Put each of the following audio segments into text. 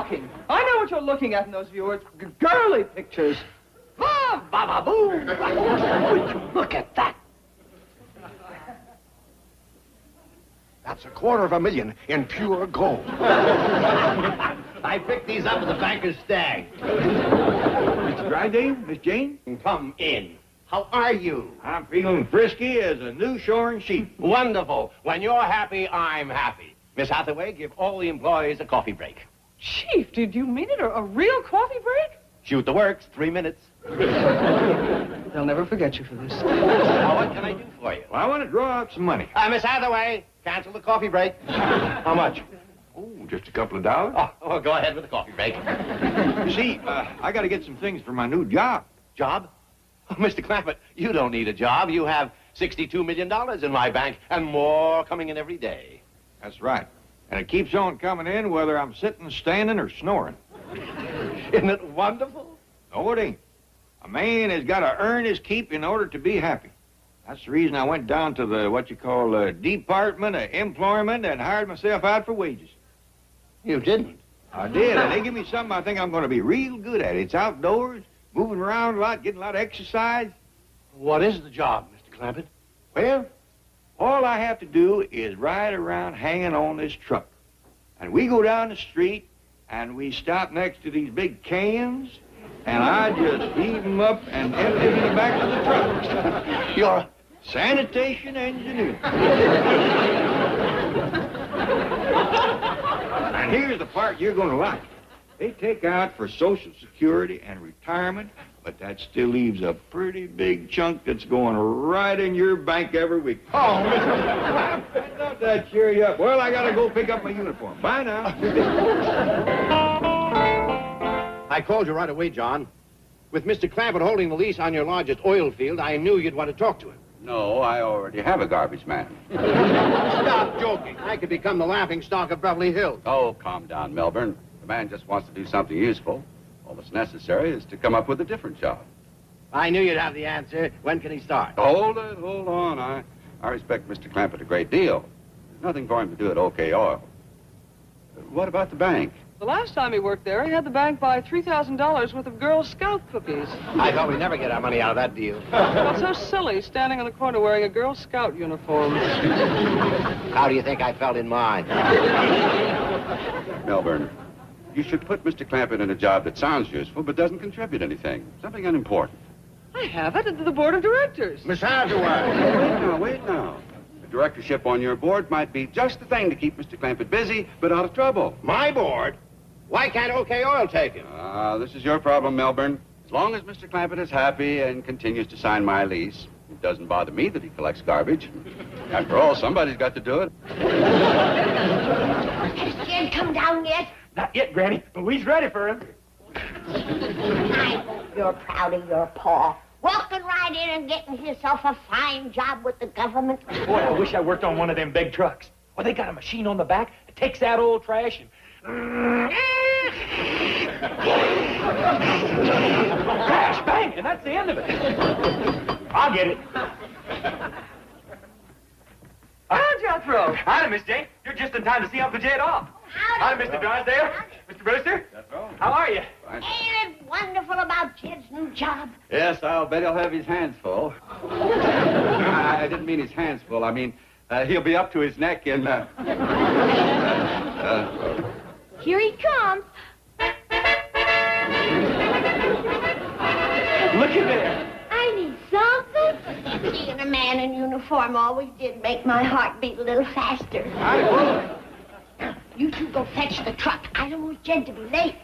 shocking. I know what you're looking at in those viewers. Girly pictures. Ah, ba-ba-boo. Would you look at that? That's $250,000 in pure gold. I picked these up at the banker's stag. Mr. Drysdale, Miss Jane? Come in. How are you? I'm feeling frisky as a new shorn sheep. Wonderful. When you're happy, I'm happy. Miss Hathaway, give all the employees a coffee break. Chief, did you mean it? A real coffee break? Shoot the works, 3 minutes. They'll never forget you for this. Now, what can I do for you? Well, I want to draw out some money. Miss Hathaway, cancel the coffee break. How much? Oh, just a couple of dollars. Oh, well, go ahead with the coffee break. You see, I got to get some things for my new job. Job? Oh, Mr. Clampett, you don't need a job. You have $62 million in my bank and more coming in every day. That's right. And it keeps on coming in whether I'm sitting, standing, or snoring. Isn't it wonderful? No, it ain't. A man has got to earn his keep in order to be happy. That's the reason I went down to the, what you call, Department of Employment and hired myself out for wages. You didn't? I did, and they give me something I think I'm going to be real good at. It's outdoors, moving around a lot, getting a lot of exercise. What is the job, Mr. Clampett? Well, all I have to do is ride around hanging on this truck. And we go down the street, and we stop next to these big cans, and I just feed them up and empty them in the back of the truck. You're a sanitation engineer. And here's the part you're going to like. They take out for Social Security and retirement, but that still leaves a pretty big chunk that's going right in your bank every week. Oh, Mr. Not that cheer you up. Well, I got to go pick up my uniform. Bye now. I called you right away, John. With Mr. Clampett holding the lease on your largest oil field, I knew you'd want to talk to him. No, I already have a garbage man. Stop joking. I could become the laughing stock of Beverly Hills. Oh, calm down, Melbourne. The man just wants to do something useful. All that's necessary is to come up with a different job. I knew you'd have the answer. When can he start? Hold on. I respect Mr. Clampett a great deal. There's nothing for him to do at OK Oil. What about the bank? The last time he worked there, he had the bank buy $3,000 worth of Girl Scout cookies. I thought we'd never get our money out of that deal. What's so silly, standing in the corner wearing a Girl Scout uniform? How do you think I felt in mine? Melbourne, you should put Mr. Clampett in a job that sounds useful but doesn't contribute anything. Something unimportant. I have it at the board of directors. Miss Hathaway. Wait now. The directorship on your board might be just the thing to keep Mr. Clampett busy but out of trouble. My board? Why can't OK Oil take him? This is your problem, Melbourne. As long as Mr. Clampett is happy and continues to sign my lease, it doesn't bother me that he collects garbage. After all, somebody's got to do it. Has Jed come down yet? Not yet, Granny, but we's ready for him. I hope you're proud of your paw. Walking right in and getting himself a fine job with the government. Boy, I wish I worked on one of them big trucks. Well, they got a machine on the back that takes that old trash and... crash, bang, and that's the end of it. I'll get it. How'd you throw? Howdy, Miss Jane. You're just in time to see Uncle Jed off. Howdy, Mr. Drysdale. Mr. Brewster. That's all. How are you? Fine. Ain't it wonderful about Jed's new job? Yes, I'll bet he'll have his hands full. I didn't mean his hands full. I mean, he'll be up to his neck in... Here he comes. Look at there. I need something. Seeing a man in uniform always did make my heart beat a little faster. You two go fetch the truck. I don't want Jed to be late.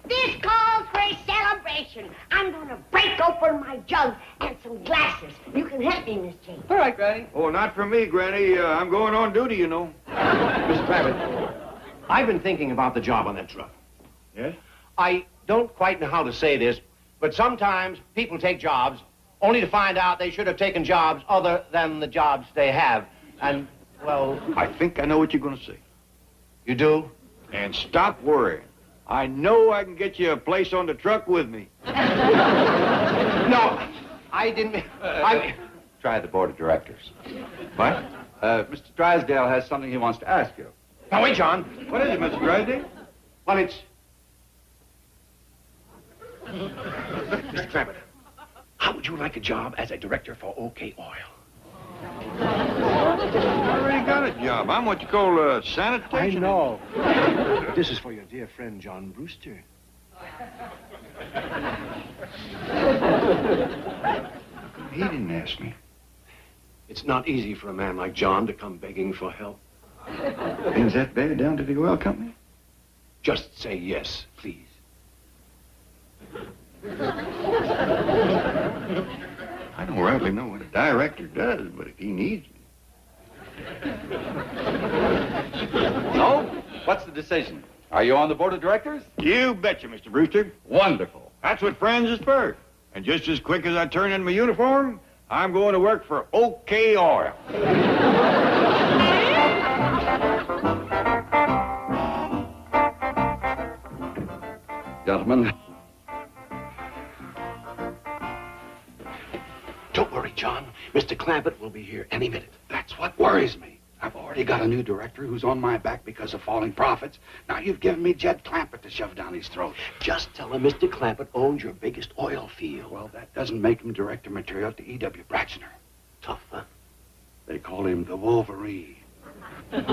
This calls for a celebration. I'm going to break open my jug and some glasses. You can help me, Miss Jane. All right, Granny. Oh, not for me, Granny. I'm going on duty, you know. Mr. Clampett, I've been thinking about the job on that truck. Yes? I don't quite know how to say this, but sometimes people take jobs only to find out they should have taken jobs other than the jobs they have. And, well... I think I know what you're going to say. You do? And stop worrying. I know I can get you a place on the truck with me. No, I didn't... Try the board of directors. What? Mr. Drysdale has something he wants to ask you. Now, wait, John. What is it, Mr. Drysdale? Well, it's Mr. Clampett, how would you like a job as a director for OK Oil? I already got a job. I'm what you call sanitation. I know. This is for your dear friend, John Brewster. He didn't ask me. It's not easy for a man like John to come begging for help. Things that bad down to the oil company? Just say yes, please. I don't rightly know what a director does, but if he needs me. So, what's the decision? Are you on the board of directors? You betcha, Mr. Brewster. Wonderful. That's what friends is for. And just as quick as I turn in my uniform, I'm going to work for OK Oil. Gentlemen, Don't worry, John. Mr. Clampett will be here any minute. That's what worries me. I've already got a new director who's on my back because of falling profits. Now you've given me Jed Clampett to shove down his throat. Just tell him Mr. Clampett owns your biggest oil field. Well, that doesn't make him director material to E.W. Braxner. Tough, huh? They call him the Wolverine. Good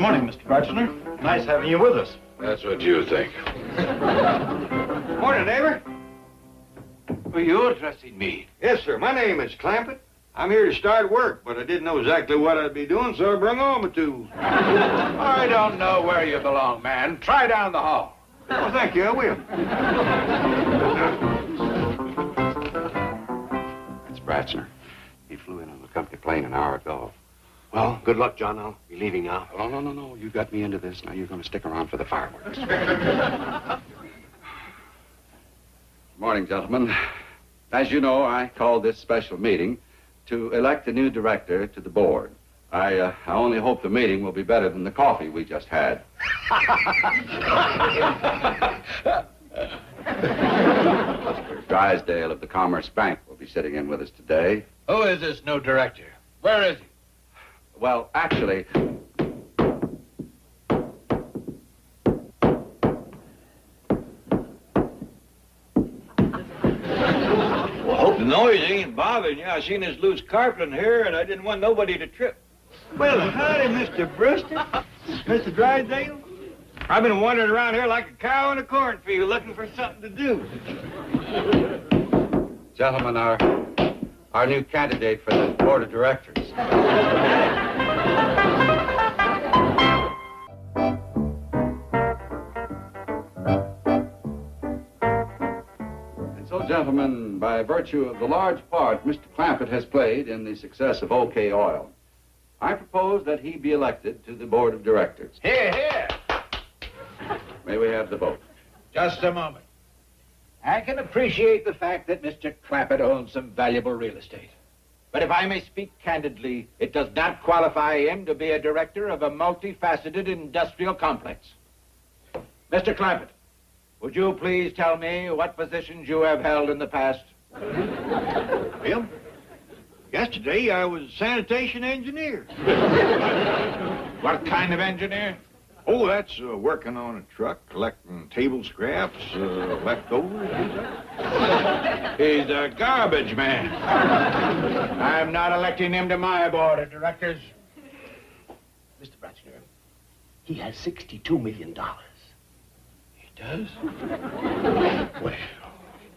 morning, Mr. Braxner. Nice having you with us. that's what you think. Morning, neighbor. Are you addressing me? Yes, sir. My name is Clampett. I'm here to start work, but I didn't know exactly what I'd be doing, so I brung all my tools. I don't know where you belong, man. Try down the hall. Oh, thank you. I will. That's Braxner. He flew in on the company plane an hour ago. Well, good luck, John. I'll be leaving now. Oh, no. You got me into this. Now you're going to stick around for the fireworks. Morning, gentlemen. As you know, I called this special meeting to elect a new director to the board. I only hope the meeting will be better than the coffee we just had. Mr. Drysdale of the Commerce Bank will be sitting in with us today. Who is this new director? Where is he? Well, actually, Hope the noise ain't bothering you. I seen this loose carpet in here, and I didn't want nobody to trip. Well, howdy, Mr. Brewster. Mr. Drysdale. I've been wandering around here like a cow in a cornfield looking for something to do. gentlemen, our new candidate for the board of directors. So, gentlemen, by virtue of the large part Mr. Clampett has played in the success of OK Oil, I propose that he be elected to the board of directors. Here, here. May we have the vote? Just a moment. I can appreciate the fact that Mr. Clampett owns some valuable real estate. But if I may speak candidly, it does not qualify him to be a director of a multifaceted industrial complex. Mr. Clampett, would you please tell me what positions you have held in the past? Well, yesterday I was a sanitation engineer. What kind of engineer? Oh, that's working on a truck, collecting table scraps, leftovers. He's a garbage man. I'm not electing him to my board of directors. Mr. Braxner, he has $62 million. He does? Well,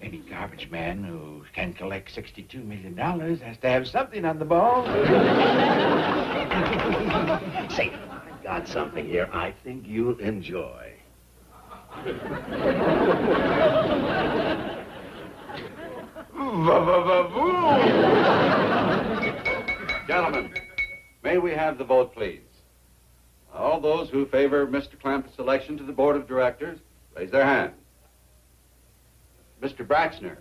any garbage man who can collect $62 million has to have something on the ball. Say, I've got something here I think you'll enjoy. Gentlemen, may we have the vote, please? All those who favor Mr. Clampett's election to the board of directors, raise their hand. Mr. Braxner.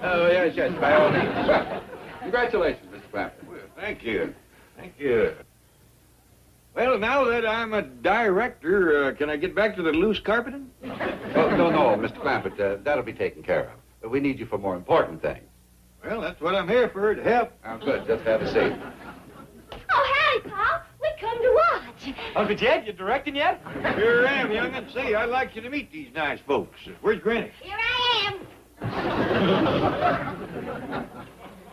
Oh, yes, by all means. Congratulations, Mr. Clampett. Well, thank you. Thank you. Well, now that I'm a director, can I get back to the loose carpeting? Oh, no, Mr. Clampett, that'll be taken care of. But we need you for more important things. Well, that's what I'm here for, to help. Oh, good. Just have a seat. Oh, howdy, Paul. We come to watch. Uncle Jed, you directing yet? Here I am, young'un. Say, I'd like you to meet these nice folks. Where's Granny? Here I am.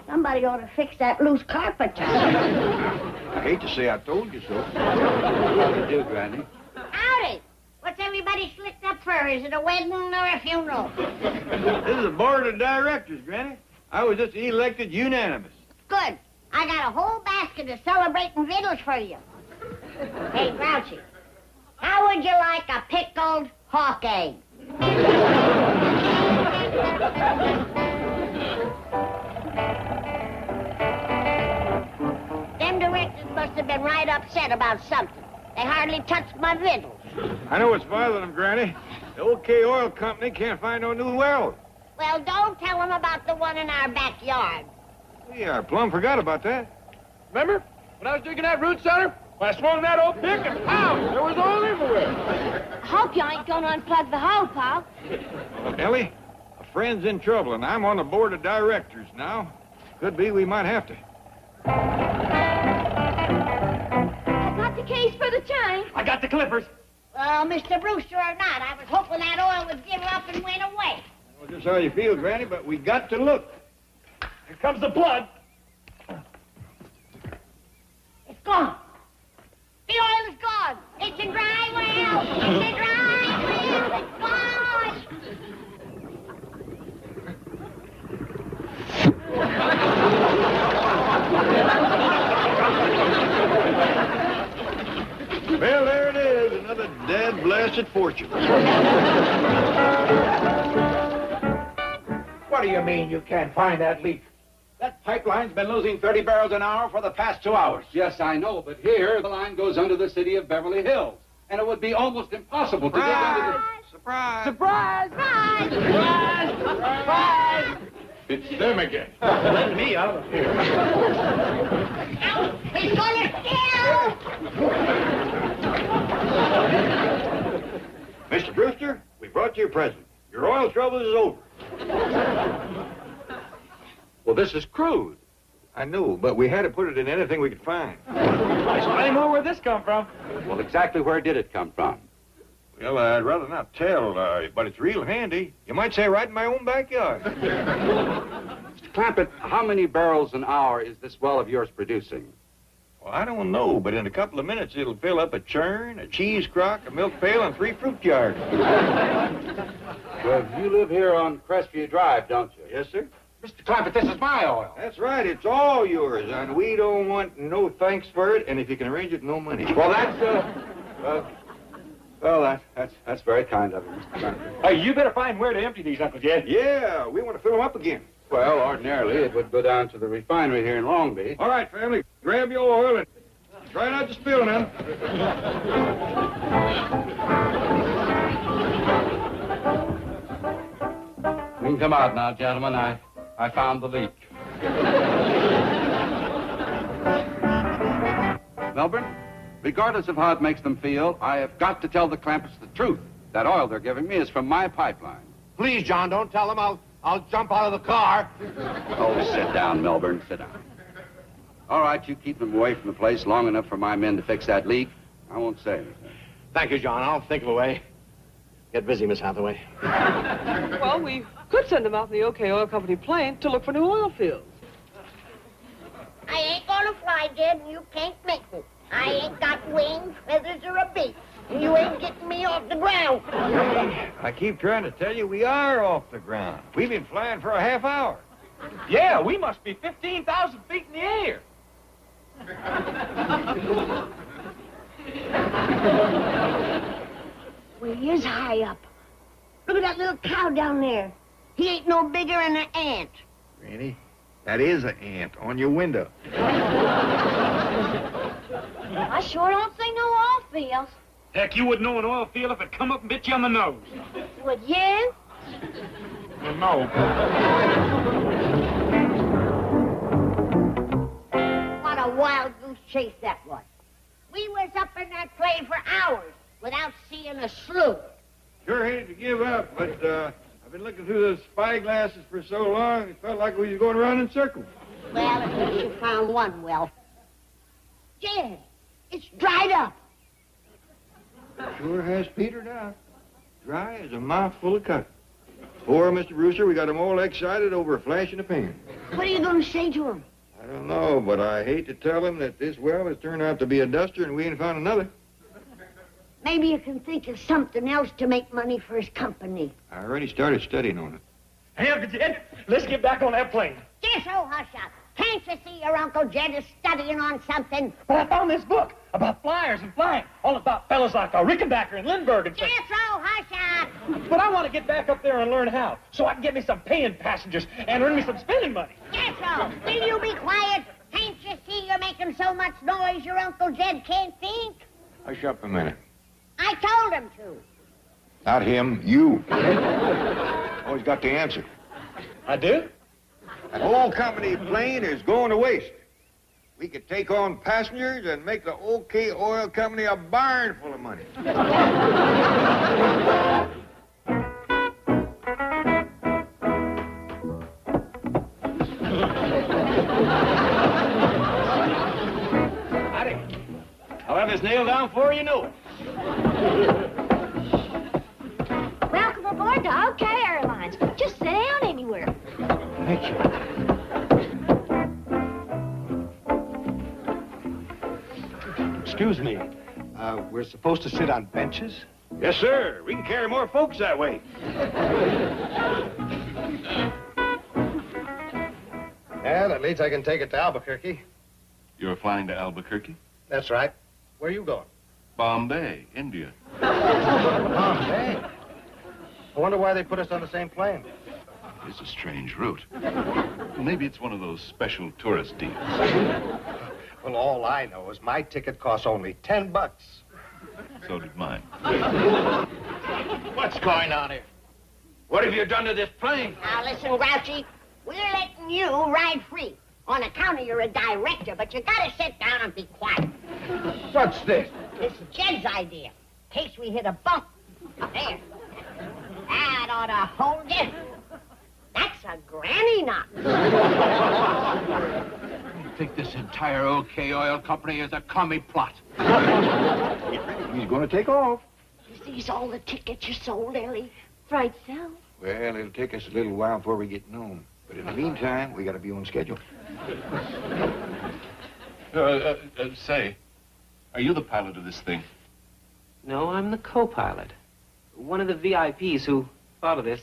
Somebody ought to fix that loose carpet. I hate to say I told you so. How do you do, Granny? Howdy. What's everybody slicked up for? Is it a wedding or a funeral? This is the board of directors, Granny. I was just elected unanimous. Good. I got a whole basket of celebrating victuals for you. Hey, Grouchy, how would you like a pickled hawk egg? Them directors must have been right upset about something. They hardly touched my victuals. I know what's bothering them, Granny. The OK Oil Company can't find no new wells. Well, don't tell them about the one in our backyard. Yeah, I plumb forgot about that. Remember when I was digging that root cellar? When I swung that old pick and pow, there was oil everywhere. Hope you ain't gonna unplug the hole, Paul. Ellie, a friend's in trouble, and I'm on the board of directors now. Could be we might have to. I got the case for the chain. I got the clippers. Well, Mr. Brewster or not, I was hoping that oil would give up and went away. Well, just how you feel, Granny, but we got to look. Here comes the blood. It's gone. The oil is gone. It's a dry well. It's a dry well. It's gone. Well, there it is, another dead blasted fortune. What do you mean you can't find that leak? That pipeline's been losing 30 barrels an hour for the past 2 hours. Yes, I know, but here the line goes under the city of Beverly Hills. And it would be almost impossible to dig under the... Surprise! Surprise! Surprise! Surprise! Surprise! It's them again. Let me out of here. Ow! He's gonna steal! Mr. Brewster, we brought you a present. Your oil trouble is over. Well, this is crude. I know, but we had to put it in anything we could find. Explain more where this come from. Well, exactly where did it come from? Well, I'd rather not tell, but it's real handy. You might say right in my own backyard. Mr. Clampett, how many barrels an hour is this well of yours producing? Well, I don't know, but in a couple of minutes it'll fill up a churn, a cheese crock, a milk pail, and 3 fruit jars. Well, you live here on Crestview Drive, don't you? Yes, sir. Mr. Clampett, this is my oil. That's right, it's all yours, and we don't want no thanks for it, and if you can arrange it, no money. Well, that's very kind of you, Mr. Clampett. Hey, you better find where to empty these, Uncle Jed. Yeah, we want to fill them up again. Well, ordinarily it would go down to the refinery here in Long Beach. All right, family, grab your oil and try not to spill none. We can come out now, gentlemen. I found the leak. Melbourne, regardless of how it makes them feel, I have got to tell the Clampetts the truth. That oil they're giving me is from my pipeline. Please, John, don't tell them. I'll jump out of the car. Oh, sit down, Melbourne. Sit down. All right, you keep them away from the place long enough for my men to fix that leak. I won't say anything. Thank you, John. I'll think of a way. Get busy, Miss Hathaway. Well, we could send them out in the OK Oil Company plane to look for new oil fields. I ain't gonna fly, Jed, and you can't make me. I ain't got wings, feathers, or a beak. And you ain't getting me off the ground. I keep trying to tell you we are off the ground. We've been flying for a half hour. Yeah, we must be 15,000 feet in the air. Well, he is high up. Look at that little cow down there. He ain't no bigger than an ant. Granny, that is an ant on your window. I sure don't see no oil fields. Heck, you wouldn't know an oil field if it come up and bit you on the nose. Would you? Well, no. What a wild goose chase that was. We was up in that plane for hours without seeing a slough. Sure hate to give up, but I've been looking through those spy glasses for so long, it felt like we was going around in circles. Well, at least you found one well. Jed, it's dried up. Sure has petered out. Dry as a mouthful of cotton. Poor Mr. Brewster, we got him all excited over a flash in the pan. What are you going to say to him? I don't know, but I hate to tell him that this well has turned out to be a duster and we ain't found another. Maybe you can think of something else to make money for his company. I already started studying on it. Hey, Uncle Jed, let's get back on that plane. Yes, oh, hush up. Can't you see your Uncle Jed is studying on something? But I found this book about flyers and flying, all about fellas like Rickenbacker and Lindbergh and such. Yes, oh, hush up. But I want to get back up there and learn how, so I can get me some paying passengers and earn me some spending money. Yes, oh. Will you be quiet? Can't you see you're making so much noise your Uncle Jed can't think? Hush up a minute. I told him to. Not him, you. Always got the answer. I do? That whole company plane is going to waste. We could take on passengers and make the OK Oil Company a barn full of money. Howdy. I'll have this nailed down before you know it. Welcome aboard to OK Airlines. Just sit down anywhere. Thank you. Excuse me. We're supposed to sit on benches? Yes, sir. We can carry more folks that way. Yeah, that means I can take it to Albuquerque. You're flying to Albuquerque? That's right. Where are you going? Bombay, India. Bombay. I wonder why they put us on the same plane. It's a strange route. Maybe it's one of those special tourist deals. Well, all I know is my ticket costs only $10. So did mine. What's going on here? What have you done to this plane? Now, listen, Grouchy. We're letting you ride free. On account of you're a director, but you gotta sit down and be quiet. What's this? It's Jed's idea. In case we hit a bump. There. That ought to hold you. That's a granny knot. You think this entire OK Oil Company is a commie plot? He's going to take off. Is these all the tickets you sold, Ellie? Right so. Well, it'll take us a little while before we get known. But in the meantime, we got to be on schedule. Say, are you the pilot of this thing? No, I'm the co-pilot. One of the VIPs who thought of this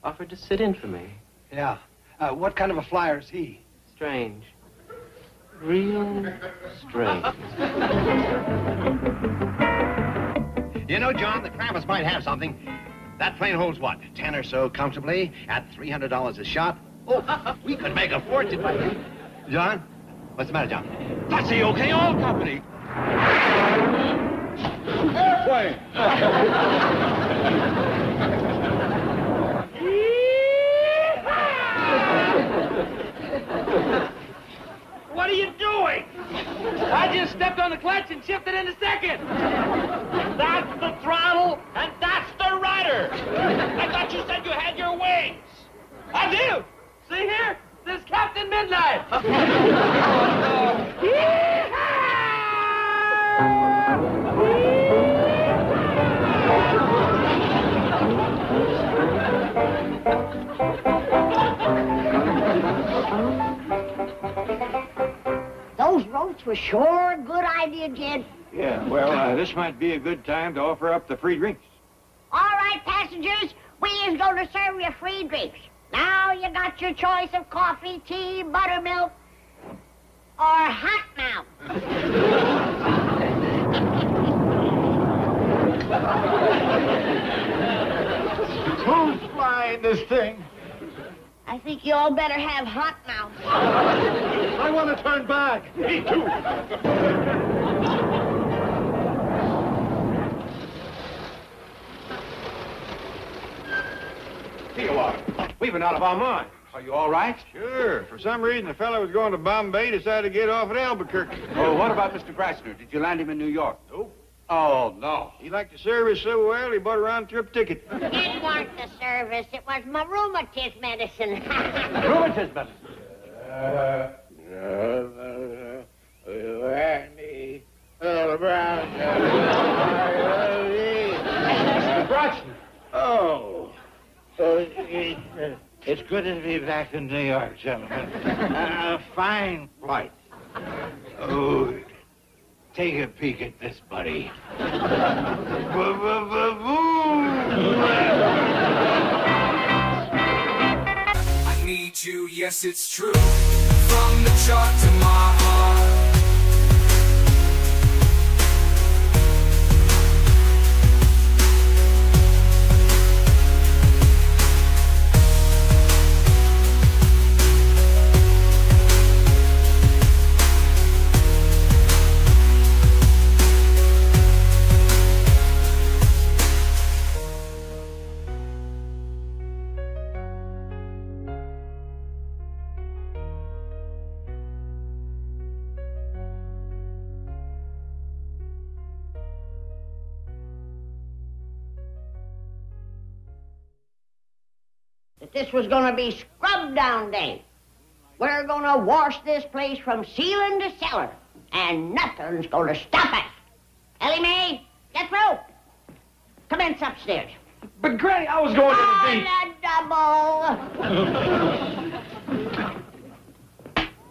offered to sit in for me. Yeah. What kind of a flyer is he? Strange. Real strange. You know, John, the Clampetts might have something. That plane holds, what, 10 or so comfortably at $300 a shot? Oh, we could make a fortune by that. John? What's the matter, John? That's the OK Oil Company. Airplane! What are you doing? I just stepped on the clutch and shifted into second. That's the throttle, and that's the rudder. I thought you said you had your wings. I do. See here? This is Captain Midnight. Those ropes were sure a good idea, Jed. Yeah, well, this might be a good time to offer up the free drinks. All right, passengers, we is going to serve you free drinks. Now you got your choice of coffee, tea, buttermilk, or hot mouth. Who's flying this thing? I think you all better have hot mouth. I want to turn back. Me too. Here you are. We've been out of our mind. Are you all right? Sure. For some reason, the fellow was going to Bombay, decided to get off at Albuquerque. Oh, what about Mr. Grassner? Did you land him in New York? Nope. Oh, no. He liked the service so well, he bought a round-trip ticket. It weren't the service. It was my rheumatism medicine. Rheumatism medicine. It's good to be back in New York, gentlemen. Fine flight. Oh, take a peek at this, Buddy. I need you, yes, it's true. From the chart to my heart. That this was going to be scrub down day. We're going to wash this place from ceiling to cellar, and nothing's going to stop us. Ellie Mae, get through. Commence upstairs. But, Granny, I was going to the double.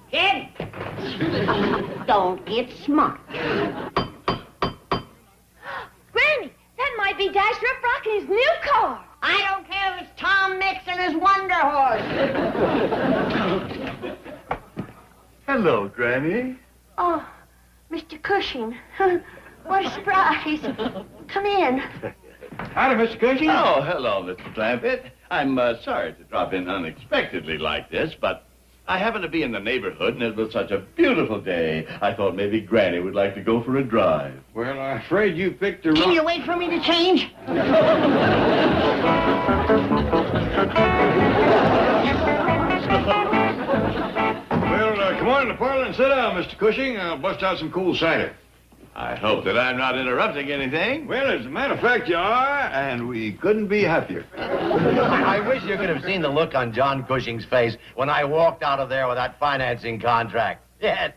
Kid, don't get smart. Granny, that might be Dasher Frock in his new car. I don't care if it's Tom Mix and his Wonder Horse. Hello, Granny. Oh, Mr. Cushing. What a surprise. Come in. Howdy, Mr. Cushing. Oh, hello, Mr. Clampett. I'm sorry to drop in unexpectedly like this, but I happen to be in the neighborhood, and it was such a beautiful day. I thought maybe Granny would like to go for a drive. Well, I'm afraid you picked the wrong... Can you wait for me to change? Well, come on in the parlor and sit down, Mr. Cushing. I'll bust out some cool cider. I hope that I'm not interrupting anything. Well, as a matter of fact, you are, and we couldn't be happier. I wish you could have seen the look on John Cushing's face when I walked out of there with that financing contract. Yes.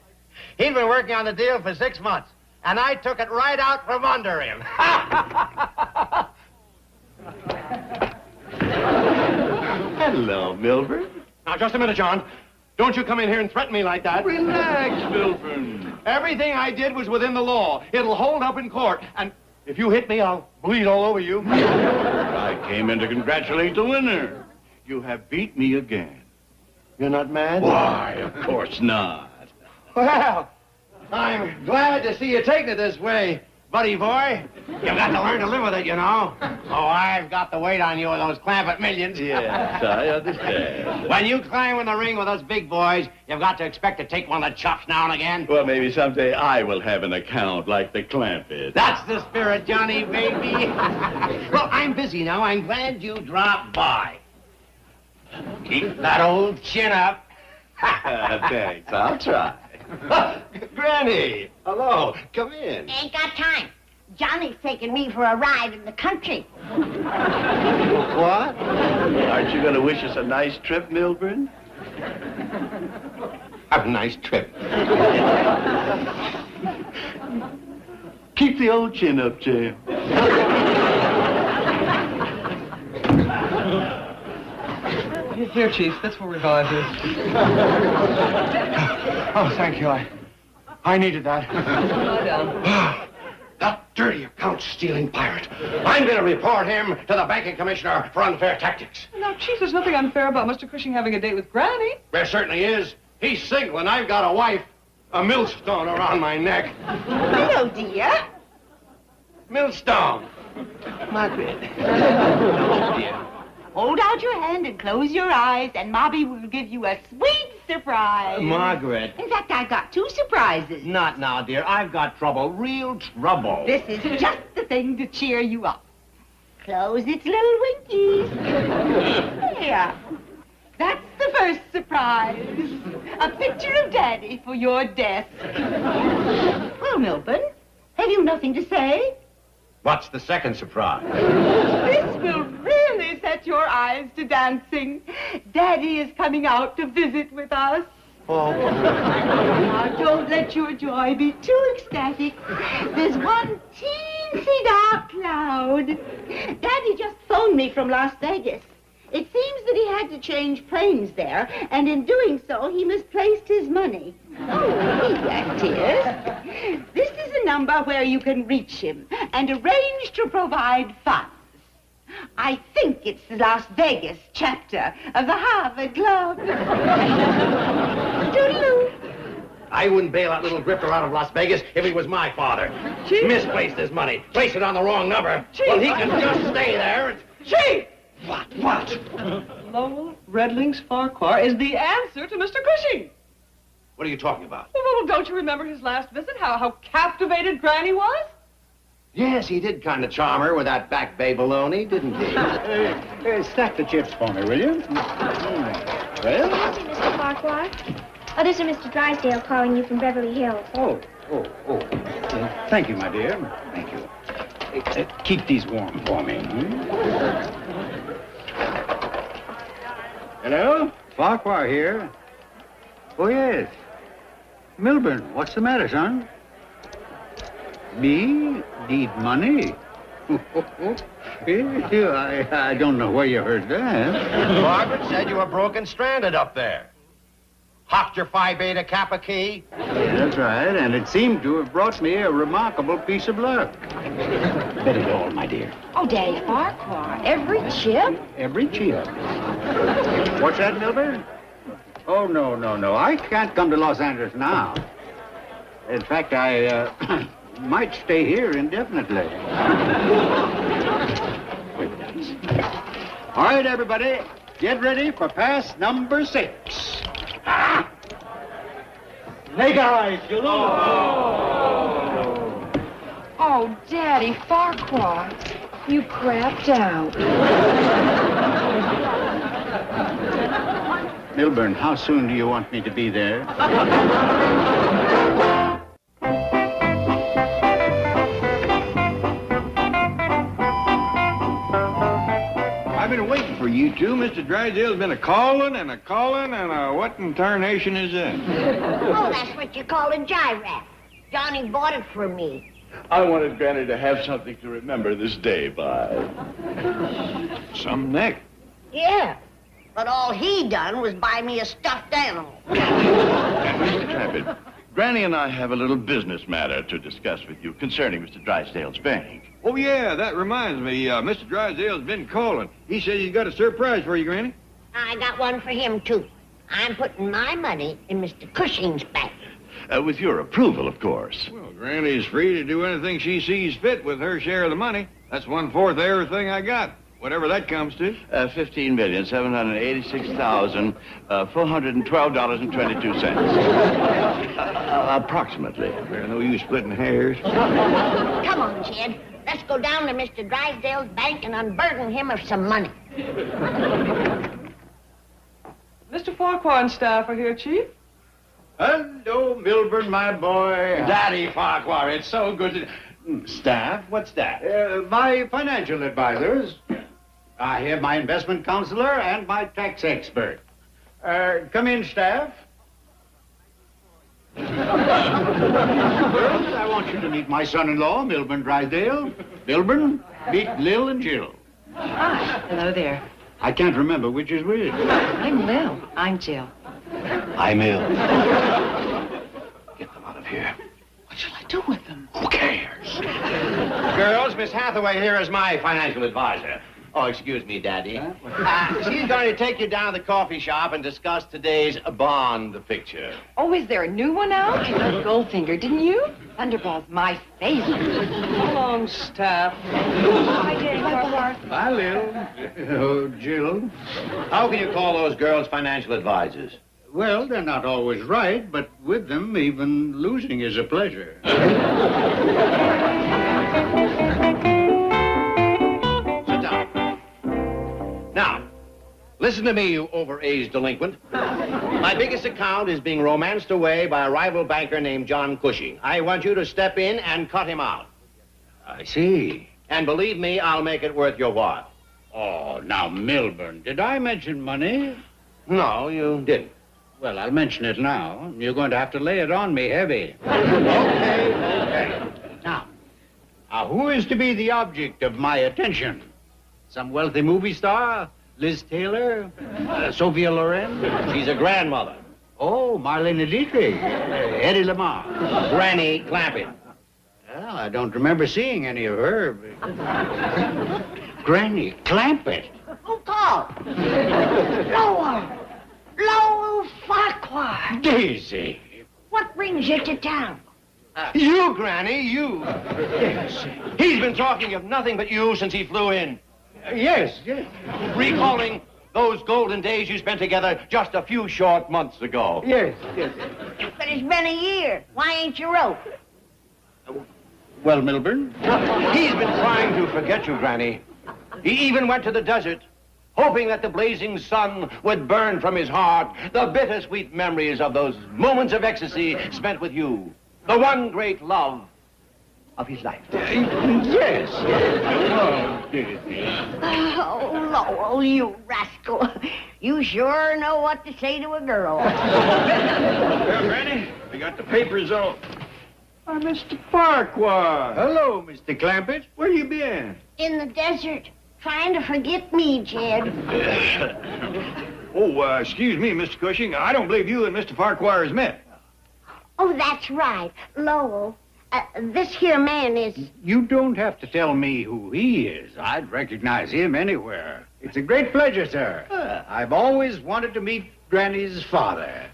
He'd been working on the deal for 6 months, and I took it right out from under him. Hello, Milburn. Now, just a minute, John. Don't you come in here and threaten me like that. Relax, Milburn. Everything I did was within the law. It'll hold up in court, and if you hit me, I'll bleed all over you. I came in to congratulate the winner. You have beat me again. You're not mad? Why, of course not. Well, I'm glad to see you taking it this way, buddy boy. You've got to learn to live with it, you know. Oh, I've got the weight on you with those Clampett millions. Yes, I understand. When you climb in the ring with us big boys, you've got to expect to take one of the chops now and again. Well, maybe someday I will have an account like the Clampetts. That's the spirit, Johnny, baby. Well, I'm busy now. I'm glad you dropped by. Keep that old chin up. Thanks, I'll try. Granny, hello. Come in. Ain't got time. Johnny's taking me for a ride in the country. What? Aren't you going to wish us a nice trip, Milburn? Have a nice trip. Keep the old chin up, Jim. Here, Chief. That's what we're going to. Oh, thank you. I needed that. Lie down. That dirty account-stealing pirate. I'm going to report him to the banking commissioner for unfair tactics. Now, Chief, there's nothing unfair about Mr. Cushing having a date with Granny. There certainly is. He's single, and I've got a wife, a millstone around my neck. Hello, dear. Millstone. Margaret. Oh, dear. Hold out your hand and close your eyes, and Mobby will give you a sweet surprise. Margaret. In fact, I've got 2 surprises. Not now, dear. I've got trouble. Real trouble. This is just the thing to cheer you up. Close its little winkies. Here. That's the first surprise. A picture of Daddy for your desk. Well, Milburn, have you nothing to say? What's the second surprise? This will really set your eyes to dancing. Daddy is coming out to visit with us. Oh. Now, don't let your joy be too ecstatic. There's one teensy dark cloud. Daddy just phoned me from Las Vegas. It seems that he had to change planes there, and in doing so, he misplaced his money. Oh, here that is. This is a number where you can reach him and arrange to provide funds. I think it's the Las Vegas chapter of the Harvard Club. Toodaloo. I wouldn't bail that little grifter out of Las Vegas if he was my father. Chief? Misplaced his money. Placed it on the wrong number. Chief! Well, he can just stay there and... Chief! What? Lowell Redling's Farquhar is the answer to Mr. Cushing. What are you talking about? Well, don't you remember his last visit? How captivated Granny was? Yes, he did kind of charm her with that back bay baloney, didn't he? Stack the chips for me, will you? Well? Mr. Farquhar. Oh, this is Mr. Drysdale calling you from Beverly Hills. Oh. Thank you, my dear. Thank you. Keep these warm for me. Hello? Farquhar here. Oh, yes. Milburn, what's the matter, son? Me? Need money? I don't know where you heard that. Margaret said you were broken stranded up there. Hocked your Phi Beta Kappa key. Yeah, that's right, and it seemed to have brought me a remarkable piece of luck. Bet it all, my dear. Oh, Daddy Farquhar, every chip? Every chip. What's that, Milburn? Oh, no. I can't come to Los Angeles now. In fact, I might stay here indefinitely. All right, everybody, get ready for pass number 6. Snake eyes, galore! Oh, Daddy Farquhar, you crapped out. Milburn, how soon do you want me to be there? I've been waiting for you two. Mr. Drysdale's been a-calling and what in tarnation is that? Oh, that's what you call a gyrap. Johnny bought it for me. I wanted Granny to have something to remember this day by. Some neck. Yeah, but all he done was buy me a stuffed animal. Mr. Clampett, Granny and I have a little business matter to discuss with you concerning Mr. Drysdale's bank. Oh, yeah, that reminds me. Mr. Drysdale's been calling. He says he's got a surprise for you, Granny. I got one for him, too. I'm putting my money in Mr. Cushing's bank. With your approval, of course. Well, Granny's free to do anything she sees fit with her share of the money. That's 1/4 of everything I got, whatever that comes to. $15,786,412.22. Approximately. There's no use splitting hairs. Come on, Jed. Let's go down to Mr. Drysdale's bank and unburden him of some money. Mr. Farquhar and staff are here, Chief. Hello, Milburn, my boy. Daddy Farquhar, it's so good to... Staff? What's that? My financial advisors. I have my investment counselor and my tax expert. Come in, staff. Girls, I want you to meet my son-in-law, Milburn Drysdale. Milburn, meet Lil and Jill. Hi. Hello there. I can't remember which is which. I'm Lil. I'm Jill. I'm ill. Get them out of here. What shall I do with them? Who cares? Girls, Miss Hathaway here is my financial advisor. Oh, excuse me, Daddy. She's going to take you down to the coffee shop and discuss today's Bond picture. Oh, is there a new one out? I love Goldfinger, didn't you? Thunderball's my favorite. Come on, staff. Hi, Daddy Farquhar. Hi, Lil. Oh, Jill. How can you call those girls financial advisors? Well, they're not always right, but with them, even losing is a pleasure. Now, listen to me, you overaged delinquent. My biggest account is being romanced away by a rival banker named John Cushing. I want you to step in and cut him out. I see. And believe me, I'll make it worth your while. Oh, now, Milburn, did I mention money? No, you didn't. Well, I'll mention it now. You're going to have to lay it on me heavy. Okay. Now, who is to be the object of my attention? Some wealthy movie star Liz Taylor? Sophia Loren? She's a grandmother. Oh, Marlene Dietrich. Eddie Lamar. Granny Clampett. Well, I don't remember seeing any of her. Granny Clampett. Who called? Lowell Farquhar. Daisy. What brings you to town? You, Granny, you. Yes. He's been talking of nothing but you since he flew in. Yes. Recalling those golden days you spent together just a few short months ago. Yes. But it's been a year. Why ain't you wrote? Well, Milburn? He's been trying to forget you, Granny. He even went to the desert, hoping that the blazing sun would burn from his heart the bittersweet memories of those moments of ecstasy spent with you. The one great love of his life. Yes. Oh, Lowell, you rascal. You sure know what to say to a girl. Well, Granny, we got the papers all. Mr. Farquhar. Hello, Mr. Clampett. Where you been? In the desert, trying to forget me, Jed. Excuse me, Mr. Cushing. I don't believe you and Mr. Farquhar has met. Oh, that's right. Lowell, this here man is... You don't have to tell me who he is. I'd recognize him anywhere. It's a great pleasure, sir. I've always wanted to meet Granny's father.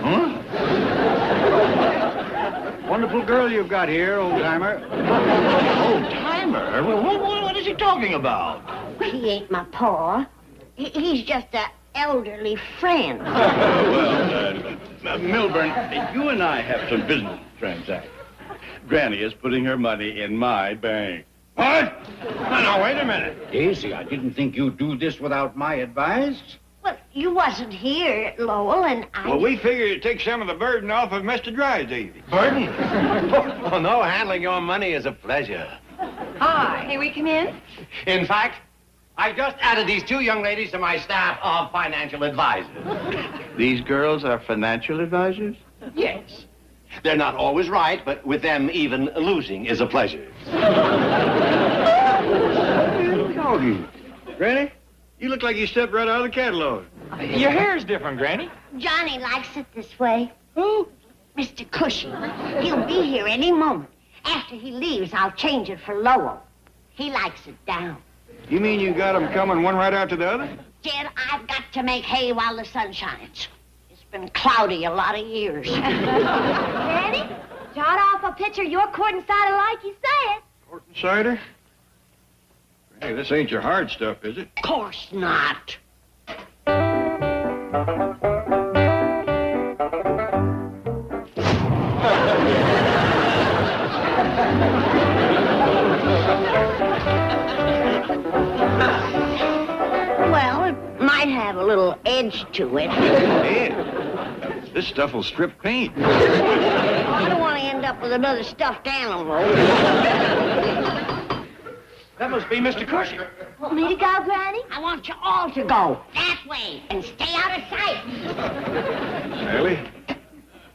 Huh? Wonderful girl you've got here, old-timer. Old-timer? What is he talking about? He ain't my pa. He's just a elderly friend. Milburn, you and I have some business to transact. Granny is putting her money in my bank. What? Now, wait a minute. Daisy, I didn't think you'd do this without my advice. Well, you wasn't here, Lowell, and I... Well, we figured it'd take some of the burden off of Mr. Drysdale. Burden? Oh, no, handling your money is a pleasure. Hi, may we come in? In fact, I just added these two young ladies to my staff of financial advisors. These girls are financial advisors? Yes. They're not always right, but with them, even losing is a pleasure. Doggy. Granny, you look like you stepped right out of the catalog. Your hair's different, Granny. Johnny likes it this way. Who? Mr. Cushing. He'll be here any moment. After he leaves, I'll change it for Lowell. He likes it down. You mean you got them coming one right after the other? Jed, I've got to make hay while the sun shines. It's been cloudy a lot of years. Daddy, jot off a picture of your court and cider like you said. Court and cider? Hey, this ain't your hard stuff, is it? Of course not. Well, it might have a little edge to it. Edge? This stuff will strip paint. I don't want to end up with another stuffed animal. That must be Mr. Cushing. Want me to go, Granny? I want you all to go that way and stay out of sight. Sally,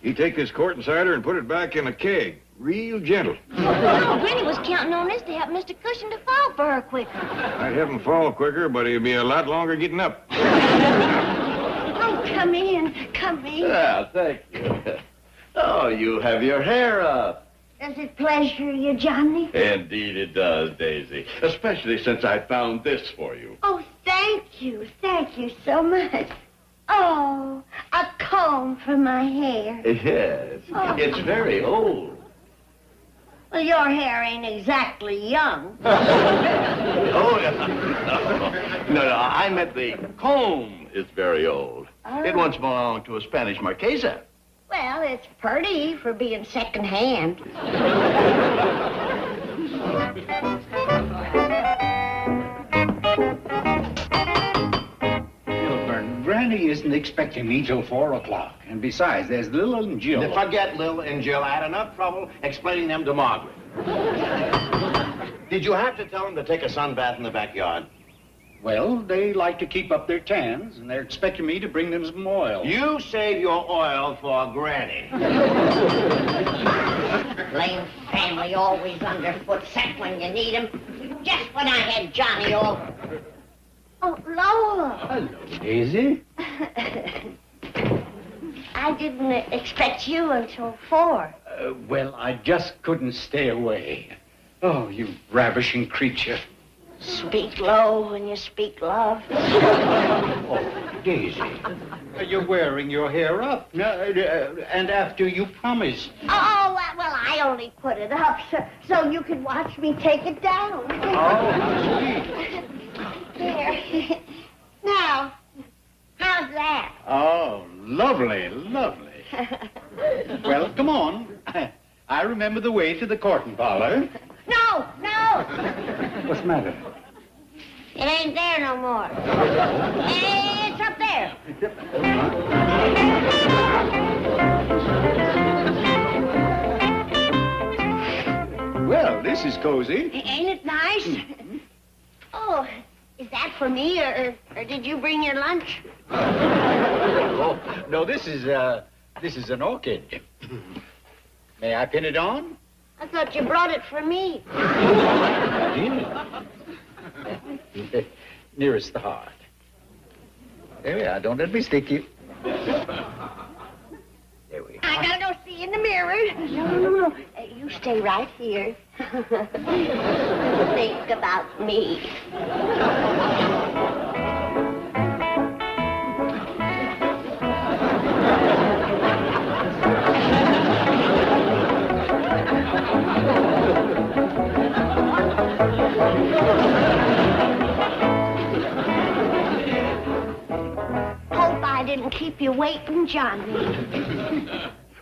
you take this quart and cider and put it back in a keg. Real gentle. Oh, Granny was counting on this to help Mr. Cushing to fall for her quicker. I'd have him fall quicker, but he'll be a lot longer getting up. Oh, come in. Come in. Ah, thank you. Oh, you have your hair up. Does it pleasure you, Johnny? Indeed it does, Daisy. Especially since I found this for you. Oh, thank you. Thank you so much. Oh, a comb for my hair. Yes. Oh. It's very old. Well, your hair ain't exactly young. Oh, no, I meant the comb is very old. Oh. It once belonged to a Spanish marquesa. Well, it's pretty for being second-hand. Milburn, Granny isn't expecting me till 4 o'clock. And besides, there's Lil and Jill. Forget Lil and Jill. I had enough trouble explaining them to Margaret. Did you have to tell them to take a sunbath in the backyard? Well, they like to keep up their tans, and they're expecting me to bring them some oil. You save your oil for Granny. Lame family always underfoot, except when you need 'em. just when I had Johnny all... Oh, Lola. Hello, Daisy. I didn't expect you until 4. Well, I just couldn't stay away. Oh, you ravishing creature. Speak low when you speak love. Oh, Daisy, you're wearing your hair up. And after you promised. Oh, well, I only put it up so you could watch me take it down. Oh, how sweet. There. Now, how's that? Oh, lovely, lovely. Well, come on. I remember the way to the courting parlor. No, no. What's the matter? It ain't there no more. It's up there. Well, this is cozy. Ain't it nice? Oh, is that for me, or did you bring your lunch? Oh, no, this is an orchid. May I pin it on? I thought you brought it for me. I did. Nearest the heart. There we are. Don't let me stick you. There we are. I gotta go see in the mirror. No. You stay right here. Think about me. Hope I didn't keep you waiting, Johnny.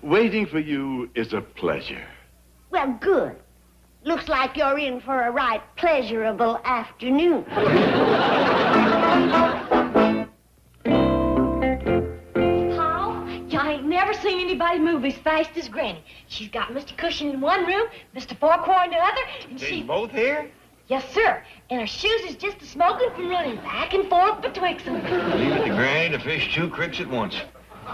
Waiting for you is a pleasure. Well, good. Looks like you're in for a right pleasurable afternoon. Paul, I ain't never seen anybody move as fast as Granny. She's got Mr. Cushion in one room, Mr. Farquhar in the other, and They both here? Yes, sir. And her shoes is just a-smoking from running back and forth betwixt them. Leave it to Granny to fish 2 creeks at once.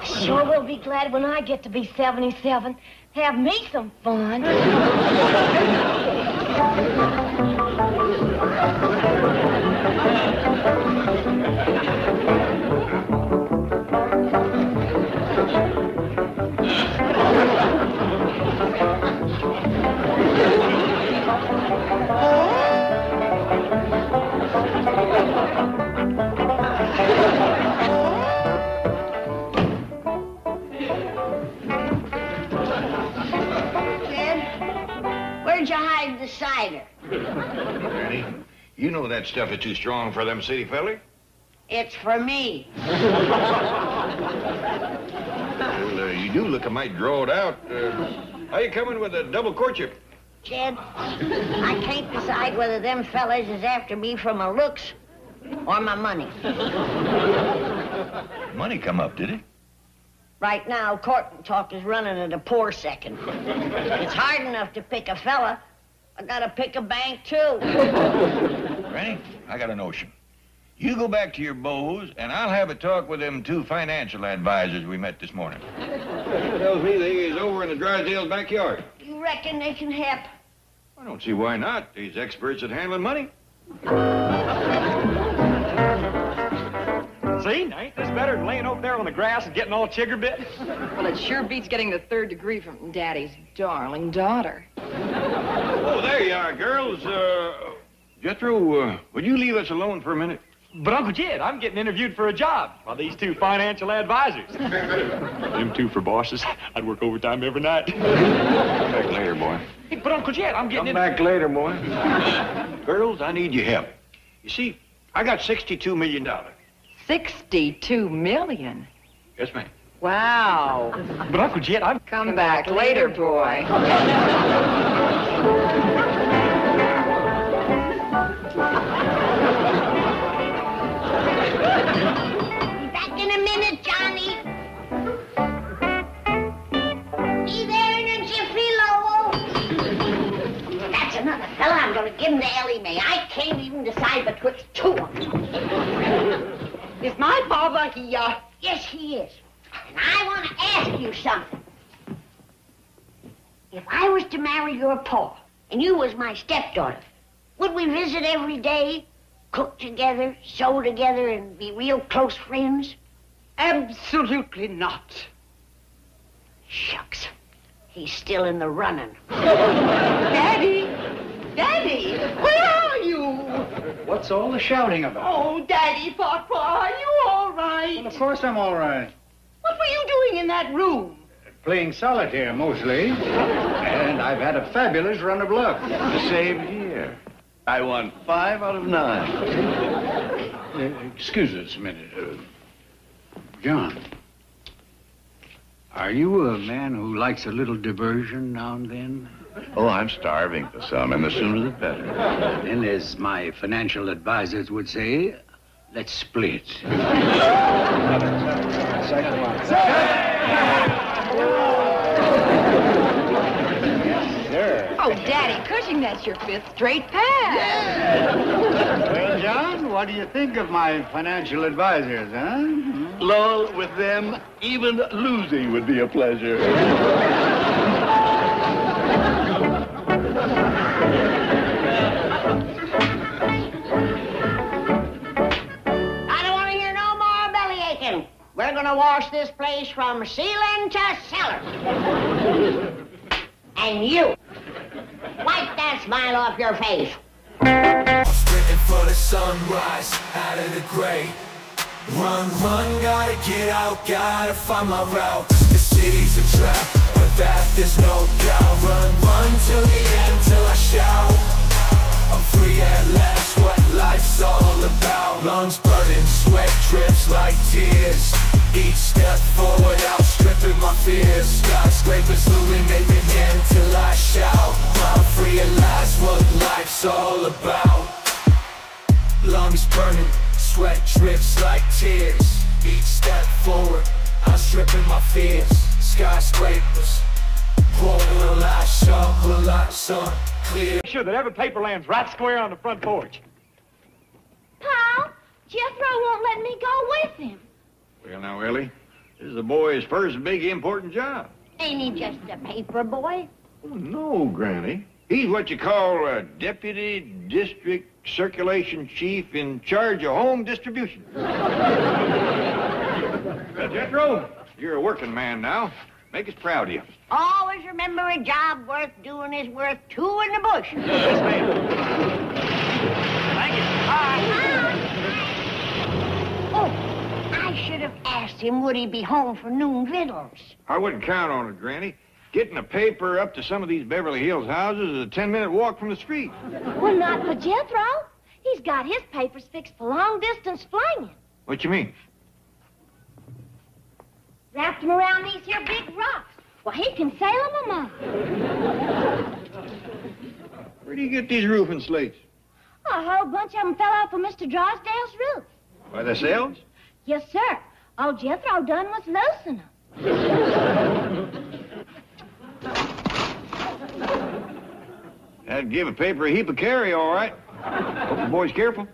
Sure will be glad when I get to be 77. Have me some fun. Where'd you hide the cider? Granny, you know that stuff is too strong for them city fellas. It's for me. Well, you do look a mite drawed out. How you coming with a double courtship? Jed, I can't decide whether them fellas is after me for my looks or my money. Money come up, did it? Right now, court talk is running at a poor second. It's hard enough to pick a fella. I gotta pick a bank, too. Granny, I got a notion. You go back to your beaux, and I'll have a talk with them 2 financial advisors we met this morning. Tells me they is over in the Drysdale's backyard. You reckon they can help? I don't see why not. These experts at handling money. See, ain't this better than laying over there on the grass and getting all chigger bit? Well, it sure beats getting the 3rd degree from Daddy's darling daughter. Oh, there you are, girls. Jethro, would you leave us alone for a minute? But, Uncle Jed, I'm getting interviewed for a job by these 2 financial advisors. Them 2 for bosses. I'd work overtime every night. Come back later, boy. Hey, but, Uncle Jed, I'm getting Come back later, boy. Girls, I need your help. You see, I got $62 million. 62 million. Yes, ma'am. Wow. But, Uncle Jed, I'm... Come back later, boy. Back in a minute, Johnny. Be there in a jiffy, Lowell. That's another fella I'm gonna give him to Ellie Mae. I can't even decide betwixt 2 of them. Is my father here? Yes, he is. And I want to ask you something. If I was to marry your pa, and you was my stepdaughter, Would we visit every day, cook together, sew together, and be real close friends? Absolutely not. Shucks. He's still in the running. Daddy! Daddy! Where are you? What's all the shouting about? Oh, Daddy Farquhar, are you all right? Well, of course I'm all right. What were you doing in that room? Playing solitaire, mostly. And I've had a fabulous run of luck. Same here. I won 5 out of 9. Excuse us a minute. John, are you a man who likes a little diversion now and then? Oh, I'm starving for some, and the sooner the better. Then, as my financial advisors would say, let's split. Oh, Daddy Cushing, that's your 5th straight pass. Well, John, what do you think of my financial advisors, huh? Lol, with them, even losing would be a pleasure. I don't want to hear no more belly aching. We're going to wash this place from ceiling to cellar. And you, wipe that smile off your face. Sprinting for the sunrise, out of the gray. Run, run, gotta get out, gotta find my route. The city's a trap, but that there's no doubt. Run, run till the end, till I shout. I'm free at last, what life's all about. Lungs burning, sweat drips like tears. Each step forward, outstripping my fears. Skyscrapers illuminating until I shout. I'm free at last, what life's all about. Lungs burning, sweat drips like tears. Each step forward, outstripping my fears. Skyscrapers, pour the lights up, the lights on, clear. Make sure that every paper lands right square on the front porch. Pa, Jethro won't let me go with him. Well, now, Ellie, this is the boy's first big important job. Ain't he just a paper boy? Oh, no, Granny. He's what you call a deputy district circulation chief in charge of home distribution. Jethro, you're a working man now. Make us proud of you. Always remember a job worth doing is worth 2 in the bush. Yes, ma'am. Thank you. Bye. Oh, I should have asked him would he be home for noon victuals. I wouldn't count on it, Granny. Getting a paper up to some of these Beverly Hills houses is a 10-minute walk from the street. Well, not for Jethro. He's got his papers fixed for long-distance flying. What you mean? Wrapped him around these here big rocks. Well, he can sail them among. Where do you get these roofing slates? A whole bunch of them fell off of Mr. Drysdale's roof. By themselves? Yes, sir. All Jethro done was loosen them. That'd give a paper a heap of carry, all right. Hope the boy's careful.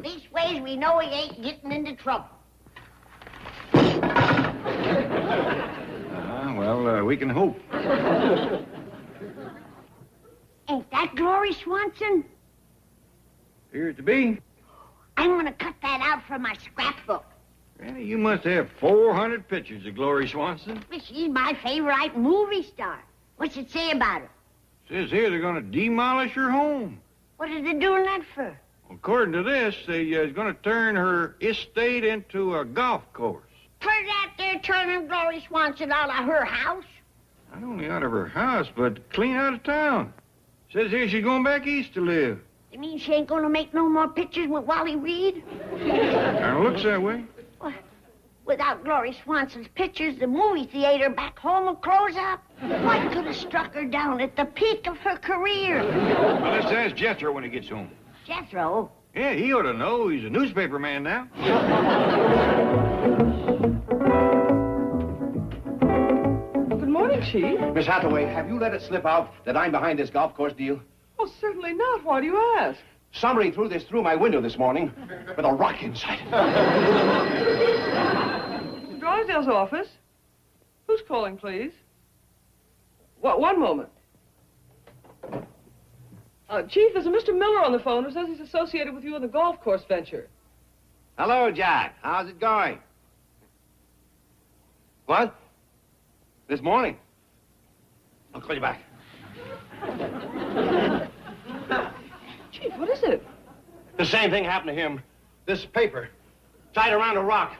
These ways we know he ain't getting into trouble. Well, we can hope. Ain't that Glory Swanson? Appears to be. I'm gonna cut that out from my scrapbook. Granny, you must have 400 pictures of Glory Swanson. She's my favorite movie star. What's it say about her? Says here they're going to demolish her home. What are they doing that for? According to this, they're going to turn her estate into a golf course. For that they're turning Glory Swanson out of her house? Not only out of her house, but clean out of town. Says here she's going back east to live. You mean she ain't going to make no more pictures with Wally Reed? Kind of looks that way. Well, without Glory Swanson's pictures, the movie theater back home will close up. What could have struck her down at the peak of her career? Well, let's ask Jethro when he gets home. Jethro? Yeah, he ought to know. He's a newspaper man now. Good morning, Chief. Miss Hathaway, have you let it slip out that I'm behind this golf course deal? Oh, certainly not. Why do you ask? Somebody threw this through my window this morning with a rock inside it. Mr. Drysdale's office. Who's calling, please? What? One moment. Chief, there's a Mr. Miller on the phone who says he's associated with you in the golf course venture. Hello, Jack. How's it going? What? This morning? I'll call you back. Chief, what is it? The same thing happened to him. This paper, tied around a rock,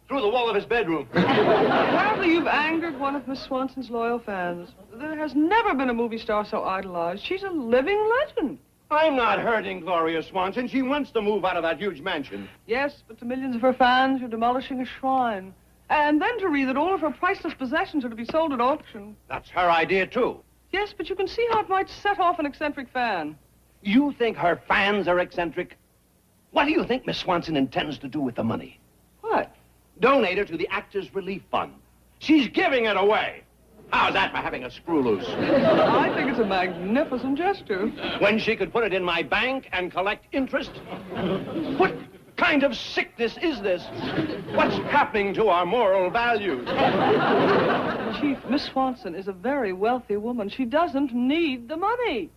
through the wall of his bedroom. Apparently you've angered one of Miss Swanson's loyal fans. There has never been a movie star so idolized. She's a living legend. I'm not hurting Gloria Swanson. She wants to move out of that huge mansion. Yes, but to millions of her fans, you're demolishing a shrine. And then to read that all of her priceless possessions are to be sold at auction. That's her idea, too. Yes, but you can see how it might set off an eccentric fan. You think her fans are eccentric? What do you think Miss Swanson intends to do with the money? What? Donate it to the Actors Relief Fund. She's giving it away. How's that for having a screw loose? I think it's a magnificent gesture. When she could put it in my bank and collect interest? What kind of sickness is this? What's happening to our moral values? Chief, Miss Swanson is a very wealthy woman. She doesn't need the money.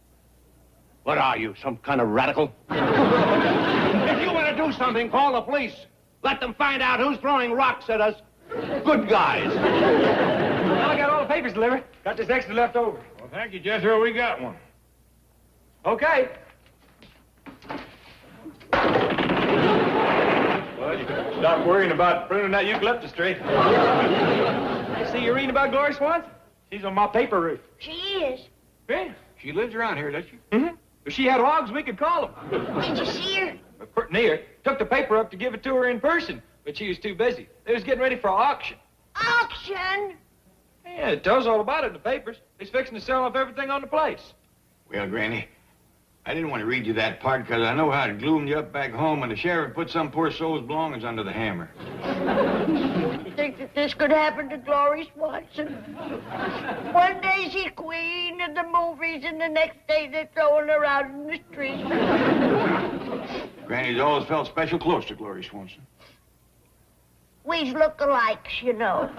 What are you, some kind of radical? If you want to do something, call the police. Let them find out who's throwing rocks at us. Good guys. Well, I got all the papers delivered. Got this extra left over. Well, thank you, Jethro. We got one. Okay. Well, you can stop worrying about pruning that eucalyptus tree. You see, you're reading about Gloria Swanson? She's on my paper roof. She is. Yeah, she lives around here, does she? Mm-hmm. If she had hogs, we could call them. Did you see her? Pretty near. Took the paper up to give it to her in person, but she was too busy. They was getting ready for auction. Auction? Yeah, it tells all about it in the papers. He's fixing to sell off everything on the place. Well, Granny, I didn't want to read you that part because I know how it gloomed you up back home when the sheriff put some poor soul's belongings under the hammer. You think that this could happen to Gloria Swanson? One day she's queen of the movies, and the next day they're throwing her out in the street. Granny's always felt special close to Gloria Swanson. We's look-alikes, you know.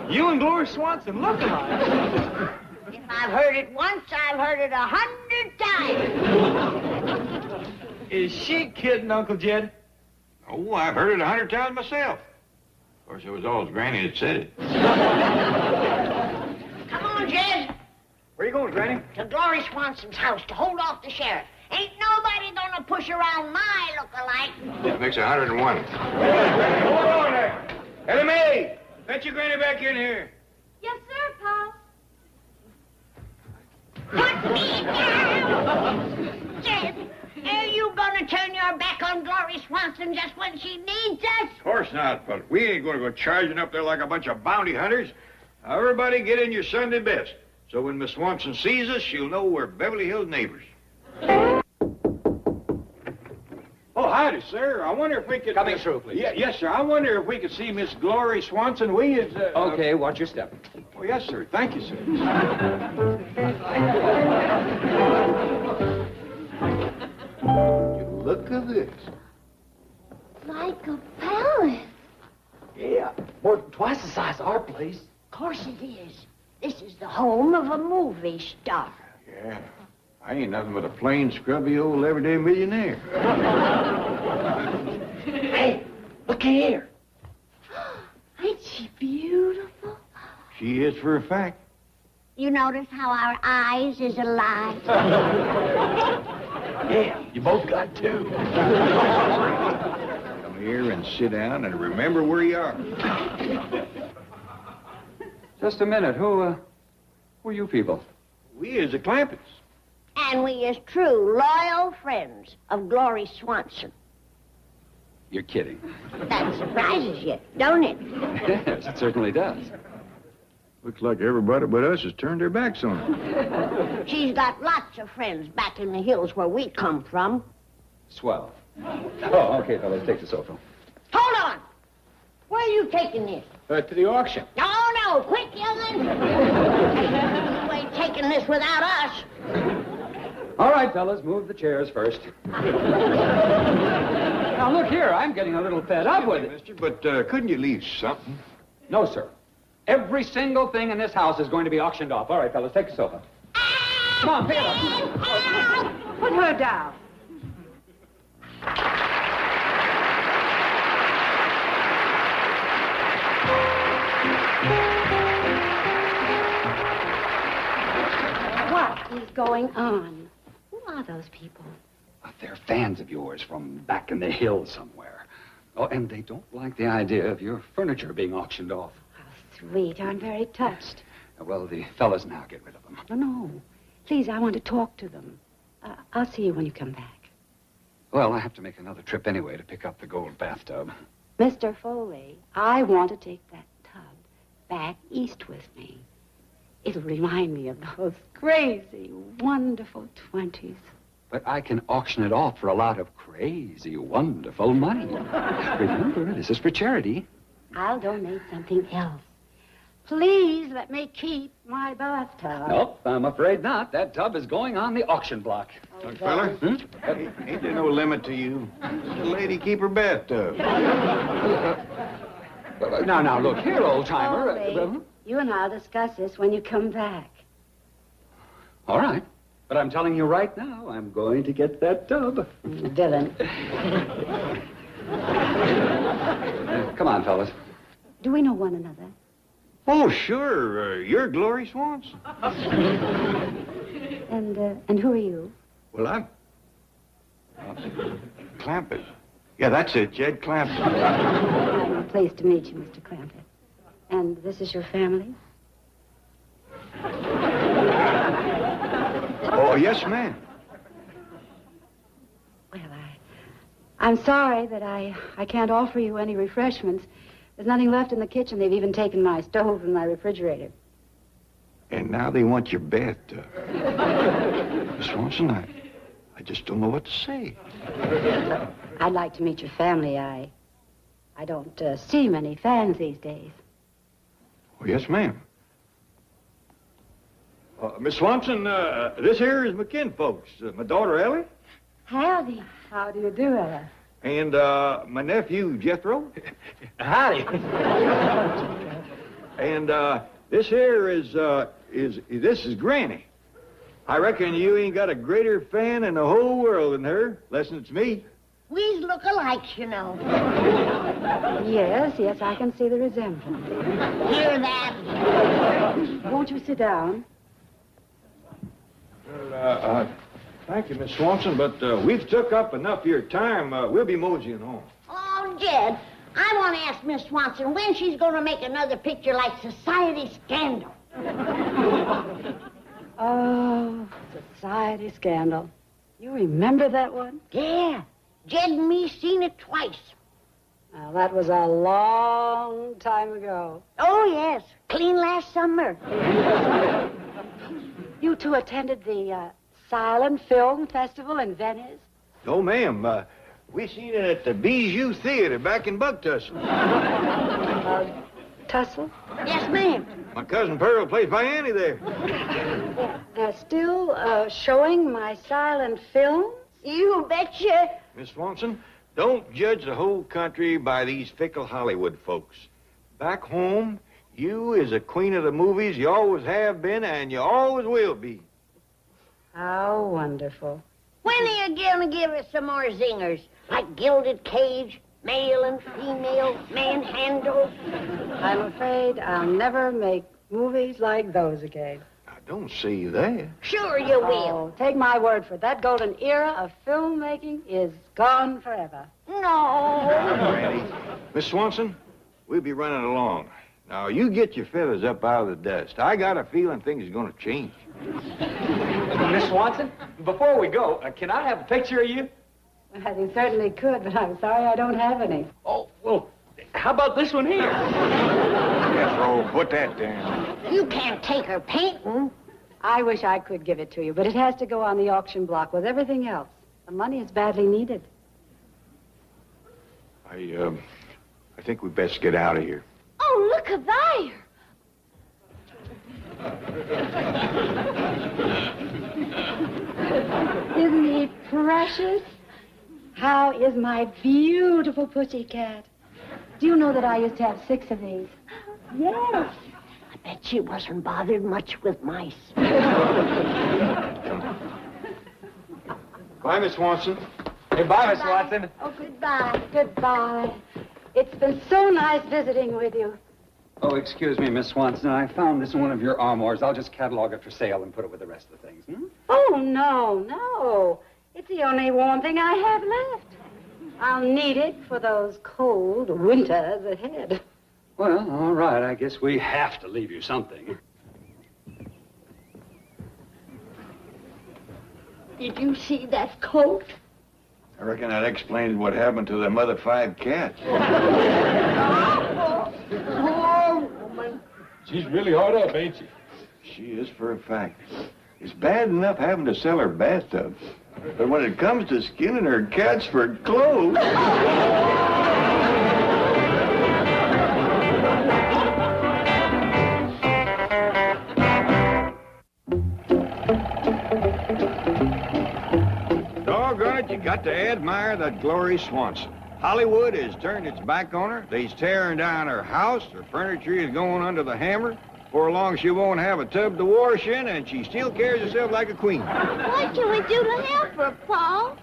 You and Gloria Swanson look alike. If I've heard it once, I've heard it 100 times. Is she kidding, Uncle Jed? Oh, I've heard it 100 times myself. Of course, it was always Granny that said it. Come on, Jed. Where you going, Granny? To Gloria Swanson's house to hold off the sheriff. Ain't nobody gonna push around my look-alike. That makes 101. Hold on there. Ellie Mae, fetch your Granny back in here. Yes, sir, Pop. Put me down! Jed, are you gonna turn your back on Gloria Swanson just when she needs us? Of course not, but we ain't going to go charging up there like a bunch of bounty hunters. Everybody get in your Sunday best. So when Miss Swanson sees us, she'll know we're Beverly Hills neighbors. Oh, howdy, sir. I wonder if we could... Coming through, please. Yes, sir. I wonder if we could see Miss Gloria Swanson. We is... Okay, watch your step. Oh, yes, sir. Thank you, sir. Look at this. Like a palace. Yeah, more than twice the size of our place. Of course it is. This is the home of a movie star. Yeah. I ain't nothing but a plain, scrubby, old, everyday millionaire. Hey, look here. Ain't she beautiful? She is for a fact. You notice how our eyes is alike? Yeah, you both got two. Come here and sit down and remember where you are. Just a minute. Who are you people? We is the Clampetts. And we is true, loyal friends of Gloria Swanson. You're kidding. That surprises you, don't it? Yes, it certainly does. Looks like everybody but us has turned their backs on her. She's got lots of friends back in the hills where we come from. Swell. Oh, okay, fellas, take the sofa. Hold on. Where are you taking this? To the auction. No, quick, young'un. You ain't taking this without us. All right, fellas, move the chairs first. Now, look here, I'm getting a little fed up with it. Mister, but couldn't you leave something? No, sir. Every single thing in this house is going to be auctioned off. All right, fellas, take the sofa. Come on, pick it up. Put her down. What is going on? Who are those people? They're fans of yours from back in the hills somewhere. Oh, and they don't like the idea of your furniture being auctioned off. Sweet, I'm very touched. Well, the fellas now get rid of them. No. Please, I want to talk to them. I'll see you when you come back. Well, I have to make another trip anyway to pick up the gold bathtub. Mr. Foley, I want to take that tub back east with me. It'll remind me of those crazy, wonderful 20s. But I can auction it off for a lot of crazy, wonderful money. Remember, this is for charity. I'll donate something else. Please let me keep my bathtub. Nope, I'm afraid not. That tub is going on the auction block. Young feller, ain't there no limit to you? The lady keep her bathtub. Now, look here, old-timer. Foley, you and I'll discuss this when you come back. All right. But I'm telling you right now, I'm going to get that tub. Villain. Come on, fellas. Do we know one another? Oh, sure. You're Glory Swanson. And who are you? Well, I'm... Clampett. Yeah, that's it, Jed Clampett. I'm pleased to meet you, Mr. Clampett. And this is your family? Oh, yes, ma'am. Well, I'm sorry that I can't offer you any refreshments. There's nothing left in the kitchen. They've even taken my stove and my refrigerator. And now they want your bathtub. Miss Swanson, I just don't know what to say. I'd like to meet your family. I don't see many fans these days. Oh, yes, ma'am. Miss Swanson, this here is my kinfolks. My daughter, Ellie. Howdy. How do you do, Ella? And my nephew, Jethro. Howdy. And this here is Granny. I reckon you ain't got a greater fan in the whole world than her, less'n it's me. We look alikes, you know. Yes, I can see the resemblance. Hear that? Won't you sit down? Well, thank you, Miss Swanson, but we've took up enough of your time. We'll be moseying home. Oh, Jed, I want to ask Miss Swanson when she's going to make another picture like Society Scandal. Oh, Society Scandal. You remember that one? Yeah. Jed and me seen it twice. Well, that was a long time ago. Oh, yes. Clean last summer. You two attended the Silent Film Festival in Venice? No, ma'am. We seen it at the Bijou Theater back in Bucktussle. Tussle? Yes, ma'am. My cousin Pearl plays Annie there. They're still showing my silent films? You betcha. Miss Swanson, don't judge the whole country by these fickle Hollywood folks. Back home, you is a queen of the movies. You always have been, and you always will be. How wonderful. When are you going to give us some more zingers? Like Gilded Cage, male and female, manhandle? I'm afraid I'll never make movies like those again. Now, don't say that. Sure you will. Oh, take my word for it. That golden era of filmmaking is gone forever. No. Granny. Miss Swanson, we'll be running along. Now, you get your feathers up out of the dust. I got a feeling things are going to change. Miss Swanson, before we go, can I have a picture of you? Well, you certainly could, but I'm sorry I don't have any. Oh, well, how about this one here? Jethro, put that down. You can't take her painting. I wish I could give it to you, but it has to go on the auction block with everything else. The money is badly needed. I think we best get out of here. Oh, look at there. Isn't he precious? How is my beautiful pussycat? Do you know that I used to have 6 of these? Yes. I bet she wasn't bothered much with mice. Bye, Miss Swanson. Hey, bye, Miss Watson. Oh, goodbye. Goodbye. It's been so nice visiting with you. Oh, excuse me, Miss Swanson. I found this in one of your armoires. I'll just catalog it for sale and put it with the rest of the things. Oh, no. It's the only warm thing I have left. I'll need it for those cold winters ahead. Well, all right. I guess we have to leave you something. Did you see that coat? I reckon that explains what happened to them other 5 cats. Poor woman. She's really hard up, ain't she? She is, for a fact. It's bad enough having to sell her bathtub. But when it comes to skinning her cats for clothes... Doggone it, you got to admire that Glory Swanson. Hollywood has turned its back on her. They's tearing down her house. Her furniture is going under the hammer. Before long, she won't have a tub to wash in, and she still carries herself like a queen. What can we do to help her, Paul?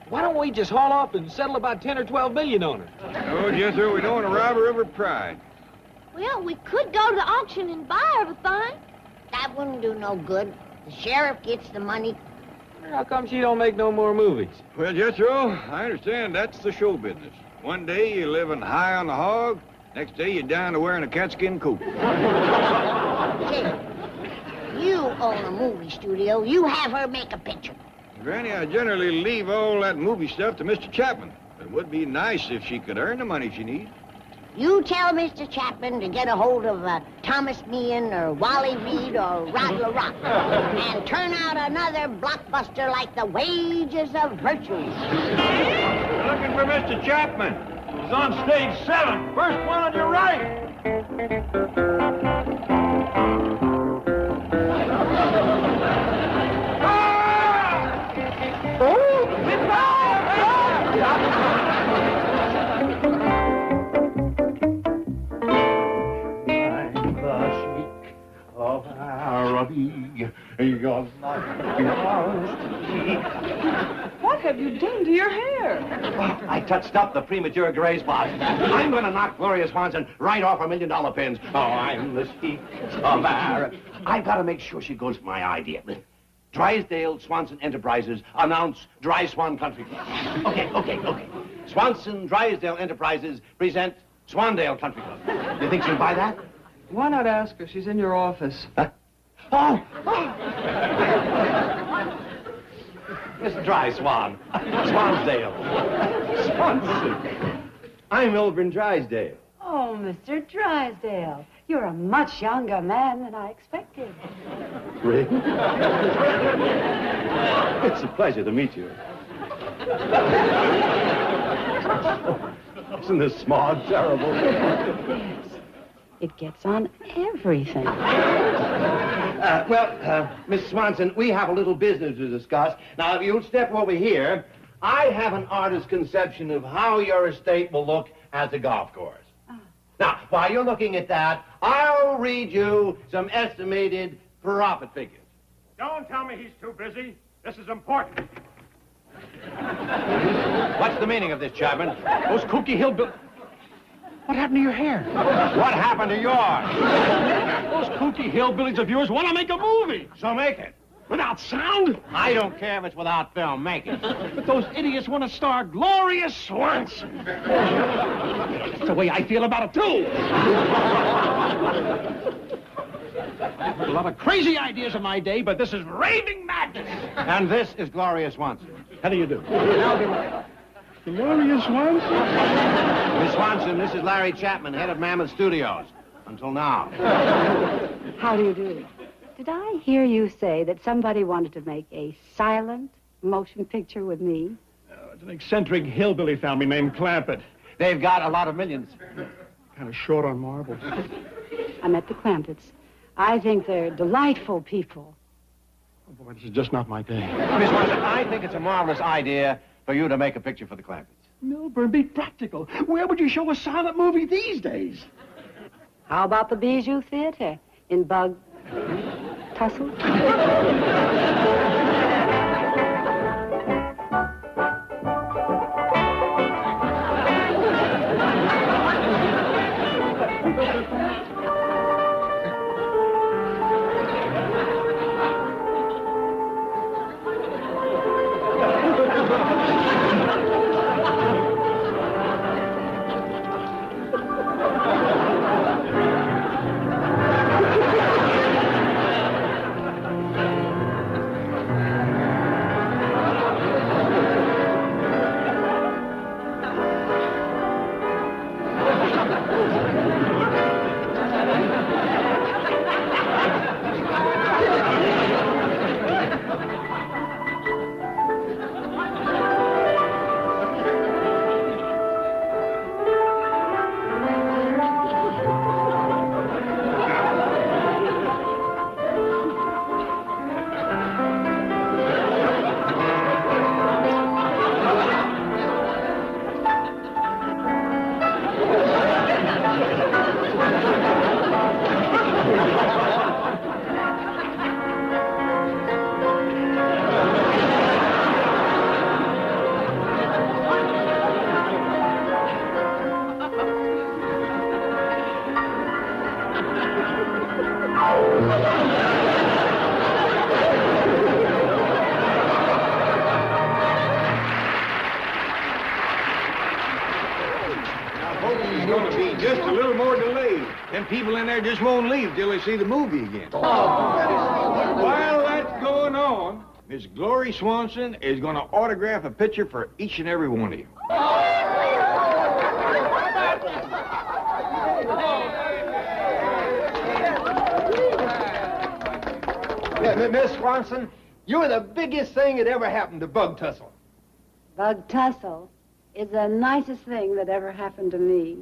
Why don't we just haul off and settle about 10 or 12 million on her? Oh, Jethro, we don't want to rob her of her pride. Well, we could go to the auction and buy everything. That wouldn't do no good. The sheriff gets the money. How come she don't make no more movies? Well, Jethro, I understand that's the show business. One day you're living high on the hog. Next day you're down to wearing a catskin coat. Jim, you own a movie studio. You have her make a picture. Granny, I generally leave all that movie stuff to Mr. Chapman. It would be nice if she could earn the money she needs. You tell Mr. Chapman to get a hold of Thomas Meehan or Wally Reed or Rod LaRock and turn out another blockbuster like The Wages of Virtue. You're looking for Mr. Chapman. He's on stage 7. First one on your right. What have you done to your hair? I touched up the premature gray spot. I'm going to knock Gloria Swanson right off her $1 million pins. Oh, I'm the chic of America. I've got to make sure she goes for my idea. Drysdale Swanson Enterprises announce Dry Swan Country Club. Okay. Swanson Drysdale Enterprises present Swandale Country Club. You think she'll buy that? Why not ask her? She's in your office. Huh? Oh! Mr. Dry Swan. Swansdale. Swanson. I'm over in Drysdale. Oh, Mr. Drysdale, you're a much younger man than I expected. Really? It's a pleasure to meet you. Isn't this smog terrible? Yes. It gets on everything. Miss Swanson, we have a little business to discuss. Now, if you'll step over here, I have an artist's conception of how your estate will look as a golf course. Oh. Now, while you're looking at that, I'll read you some estimated profit figures. Don't tell me he's too busy. This is important. What's the meaning of this, Chapman? Those kooky hillbillies... What happened to your hair? What happened to yours? Those kooky hillbillies of yours want to make a movie. So make it. Without sound? I don't care if it's without film. Make it. But those idiots want to star Gloria Swanson. That's the way I feel about it, too. A lot of crazy ideas in my day, but this is raving madness. And this is Gloria Swanson. How do you do? Gloria Swanson? Miss Swanson, this is Larry Chapman, head of Mammoth Studios. Until now. How do you do? Did I hear you say that somebody wanted to make a silent motion picture with me? It's an eccentric hillbilly family named Clampett. They've got a lot of millions. Kind of short on marbles. I met the Clampetts. I think they're delightful people. Oh, boy, this is just not my day. Miss Watson, I think it's a marvelous idea for you to make a picture for the Clampetts. Milburn, be practical. Where would you show a silent movie these days? How about the Bijou Theater in Bug Tussle? Just a little more delay. Them people in there just won't leave till they see the movie again. Oh. While that's going on, Miss Glory Swanson is going to autograph a picture for each and every one of you. Miss Swanson, you're the biggest thing that ever happened to Bug Tussle. Bug Tussle is the nicest thing that ever happened to me.